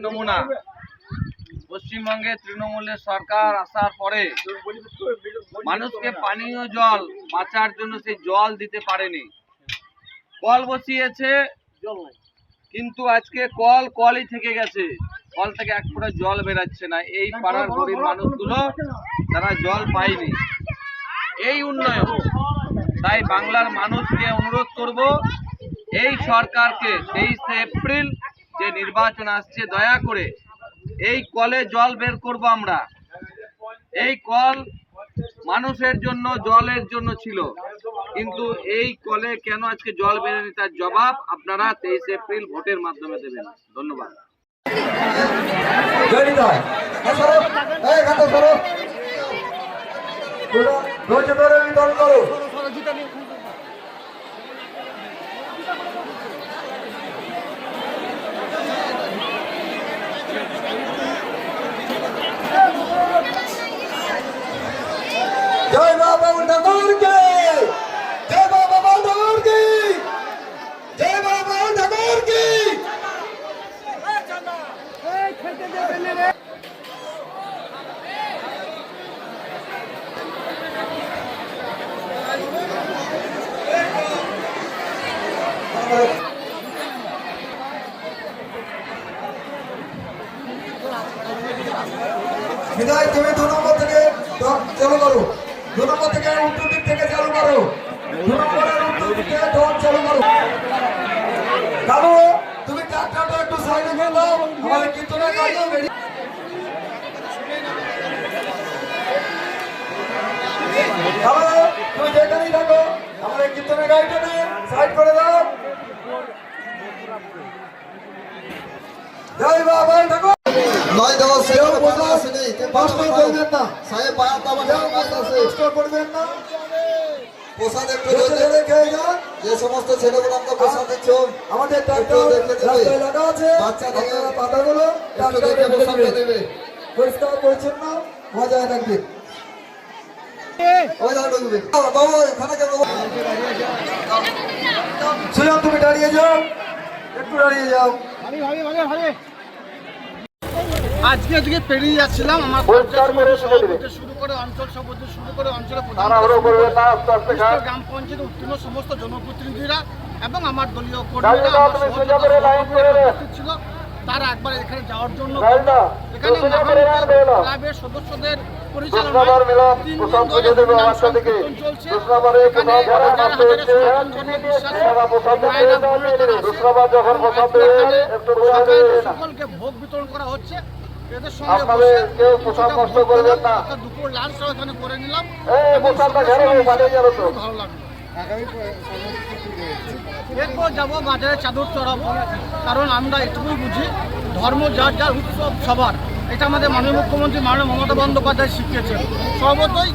নমুনা পশ্চিমবঙ্গে তৃণমূলের সরকার আসার পরে মানুষকে পানীয় জল বাঁচার জন্য সেই জল দিতে পারেনি। কল বসিয়েছে কিন্তু আজকে কলই থেকে গেছে, কল থেকে এক ফোঁটা জল বেরাচ্ছে না। এই পাড়ার গরিব মানুষগুলো তারা জল পায়নি। এই উন্নয়ন, তাই বাংলার মানুষকে অনুরোধ করব, এই সরকারকে 23 এপ্রিল যে নির্বাচন আসছে, দয়া করে এই কলে জল বের করব আমরা। এই কল মানুষের জন্য, জলের জন্য ছিল, কিন্তু এই কলে কেন আজকে জল বেরোয়নি তার জবাব আপনারা 23 এপ্রিল ভোটের মাধ্যমে দেবেন। ধন্যবাদ। जय बाबा ठाकुर के, जय बाबा ठाकुर की, जय बाबा ठाकुर की। विधायक तुम्हें दोनों मत के चलो करो, दोनों मत के उल्टू दिख থেকে চালু করো, दोनों মতের উল্টো দিক থেকে ঢোল চালু করো। কালু তুমি ট্রাক্টরটা একটু সাইডে করে দাও, আমাদের কীর্তনের গাড়ি বেরিয়ে। কালু তুমি যেখানেই থাকো, আমাদের কীর্তনের গাড়িটাকে সাইড করে দাও। জয় বাবা ঠাকুর। নয় দেওয়া সেও বোঝা আছে নেই, কষ্ট করবেন না সাহেব, পায়া দাবা কাজ আছে, কষ্ট করবেন না। প্রসাদ একটু ধরে খেয়ে যান। যে সমস্ত ছেলেগুলো আমরা প্রসাদ দিচ্ছ, আমাদের ট্রাক্টর রাস্তায় লাগা আছে, বাচ্চাদের পাতাগুলো ট্রাক্টরে প্রসাদ দেবে। পরিষ্কার পরিচ্ছন্ন মজায় রাখবেন। ওই দাও ঢুকবে বাবু, এখানে যাবো। সুজন তুমি দাঁড়িয়ে যাও, একটু দাঁড়িয়ে যাও। আজকে পেরিয়ে যাচ্ছিলাম, আমার শুরু করে অঞ্চল সভাপতি শুরু করে অঞ্চলের গ্রাম পঞ্চায়েত উত্তীর্ণ সমস্ত জনপ্রতিনিধিরা এবং আমার দলীয় কর্মীরা ছিল, তারা একবার এখানে যাওয়ার জন্য এখানে ক্লাবের সদস্যদের পরিচালনায় 3 দিন ধরে চলছে। সকলকে ভোগ বিতরণ করা হচ্ছে। এদের সঙ্গে দুপুর লাঞ্চটাও এখানে করে নিলাম, ভালো লাগলো। এরপর যাবো বাজারে চাদর চড়াবো, কারণ আমরা এটুকুই বুঝি ধর্ম যার যার উৎসব সবার। এটা আমাদের মাননীয় মুখ্যমন্ত্রী মাননীয় মমতা বন্দ্যোপাধ্যায় শিখিয়েছেন। সর্বতই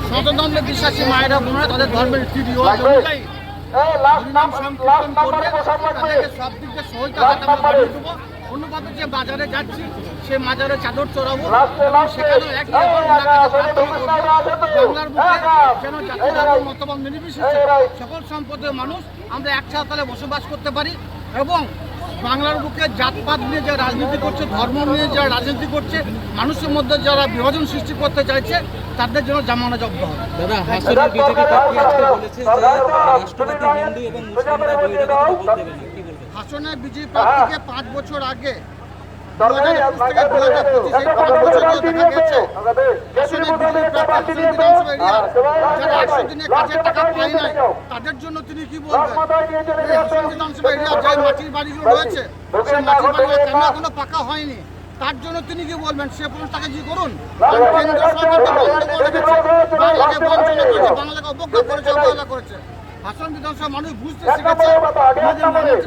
সনাতন বিশ্বাসী মায়েরা বোনেরা তাদের ধর্মের রীতি রেওয়াজ অনুযায়ী সব দিক দিয়ে সহযোগিতা বাড়িয়ে দেবো। অন্যভাবে যে বাজারে যাচ্ছি, সে বাজারে চাদর চড়াবো, সেখানেও এক বাংলার বুকে যেন জাতি ধর্ম মতবাদ নির্বিশেষে সকল সম্প্রদায়ের মানুষ আমরা একসাথে বসবাস করতে পারি এবং বাংলার বুকে জাতপাত নিয়ে যারা রাজনীতি করছে, ধর্ম নিয়ে যারা রাজনীতি করছে, মানুষের মধ্যে যারা বিভাজন সৃষ্টি করতে চাইছে, তাদের জন্য জামানা জব্দ হবে। হাসনের বিজেপি প্রার্থীকে 5 বছর আগে 2021 থেকে 2025 এই 5 বছর দেখা গেছে হাসনের বিজেপি প্রার্থী বিধানসভা এরিয়া যারা 100 দিনে কাজের টাকা পায় নাই, তাদের জন্য তিনি কি বলবেন? এই হাসন বিধানসভা এরিয়া যে মাটির বাড়িগুলো রয়েছে, সেই মাটির বাড়িগুলো কেন এখনো পাকা হয়নি, তার জন্য তিনি কি বলবেন? সে প্রশ্নটাকে কি করুন। কেন্দ্র সরকার তো বন্ধ করে রেখেছে, বাংলাকে বঞ্চনা করেছে, বাংলাকে অবজ্ঞা করেছে, অবহেলা করেছে। হাসন বিধানসভা মানুষ বুঝতে শিখেছে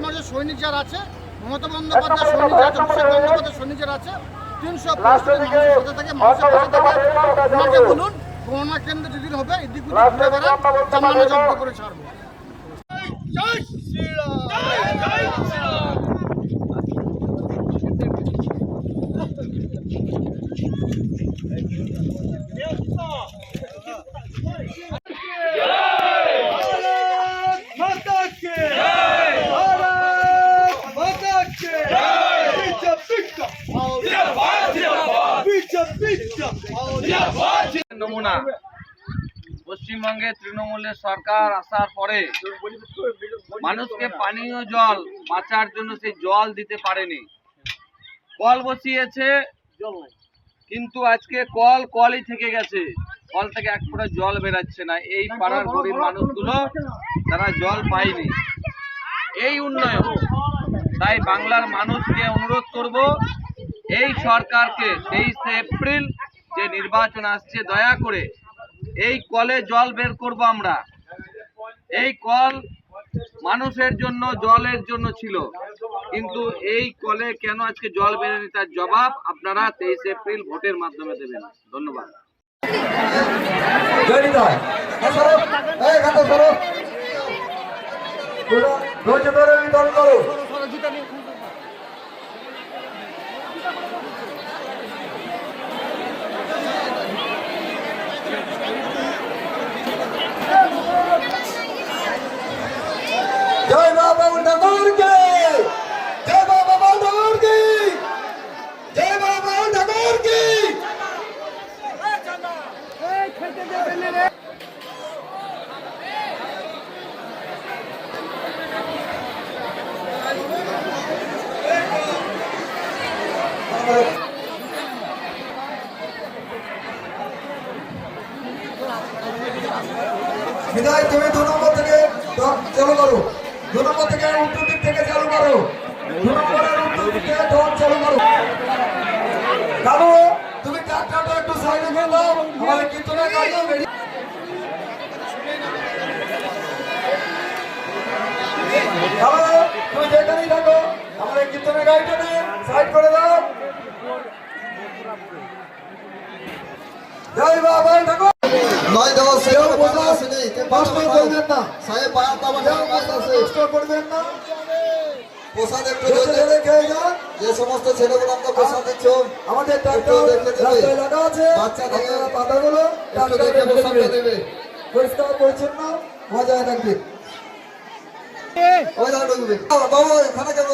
আমাদের সৈনিক যারা আছে, মমতা বন্দ্যোপাধ্যায় সৈনিক আছে, অভিষেক বন্দ্যোপাধ্যায় সৈনিক যারা আছে, 300 মানুষের সাথে থাকে, মানুষের পাশে থাকে। ওনাকে বলুন গণনা কেন্দ্র যদি হবে এদিক ওদিক ঘুরে বেড়ান জমানো জব্দ করে ছাড়বো। নমুনা পশ্চিমবঙ্গে তৃণমূলের সরকার আসার পরে মানুষকে পানীয় জল বাঁচার জন্য সেই জল দিতে পারেনি। কল বসিয়েছে কিন্তু আজকে কলই থেকে গেছে, কল থেকে এক ফোঁটা জল বেরাচ্ছে না। এই পাড়ার গরিব মানুষগুলো তারা জল পায়নি। এই উন্নয়ন, তাই বাংলার মানুষকে অনুরোধ করব, এই সরকারকে 23 এপ্রিল যে নির্বাচন আসছে, দয়া করে এই কলে জল বের করব আমরা। এই কল মানুষের জন্য, জলের জন্য ছিল, কিন্তু এই কলে কেন আজকে জল বেরোয়নি তার জবাব আপনারা 23 এপ্রিল ভোটের মাধ্যমে দেবেন। ধন্যবাদ। জয় বাবা ঠাকুর কে, জয় বাবা ঠাকুর কি, জয় বাবা ঠাকুর কি। বিদায়, তুমি 2 নম্বর থেকে চালু করো, 2 নম্বর থেকে উত্তর দিক থেকে চালু করো, 2 নম্বরের উত্তর দিক থেকে চালু করো। কারো তুমি ট্রাক্টরটা একটু সাইডে করে দাও, আমাদের কীর্তনের গাড়ি বেরিয়ে। কারো তুমি যেখানেই থাকো, আমাদের কীর্তনের গাড়িটাকে সাইড করে দাও। জয় বাবা ঠাকুর। 9-10 কেউ বসে আসেনি, কষ্ট করবেন না, সাহেব পাড়া তামার কাজ আছে, কষ্ট করবেন না। প্রসাদ একটু দেখে যান, যে সমস্ত ছেলেগুলো আমরা প্রসাদ দিচ্ছ, আমাদের ট্রাক্টর রাস্তায় লাগা আছে, বাচ্চাদের পাতাগুলো একটু দেখে প্রসাদটা দেবে, পরিষ্কার পরিচ্ছন্ন মজায় রাখবে। ওই দাও ঢুকবে বাবু, এখানে কেন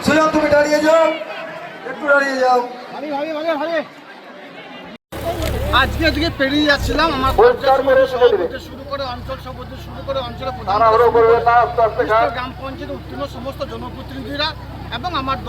সুজন, তুমি দাঁড়িয়ে যাও, একটু দাঁড়িয়ে যাও। আজকে পেরিয়ে যাচ্ছিলাম, আমার শুরু করে অঞ্চল সভাপতি শুরু করে অঞ্চলের প্রধান গ্রাম পঞ্চায়েত উত্তীর্ণ সমস্ত জনপ্রতিনিধিরা এবং আমার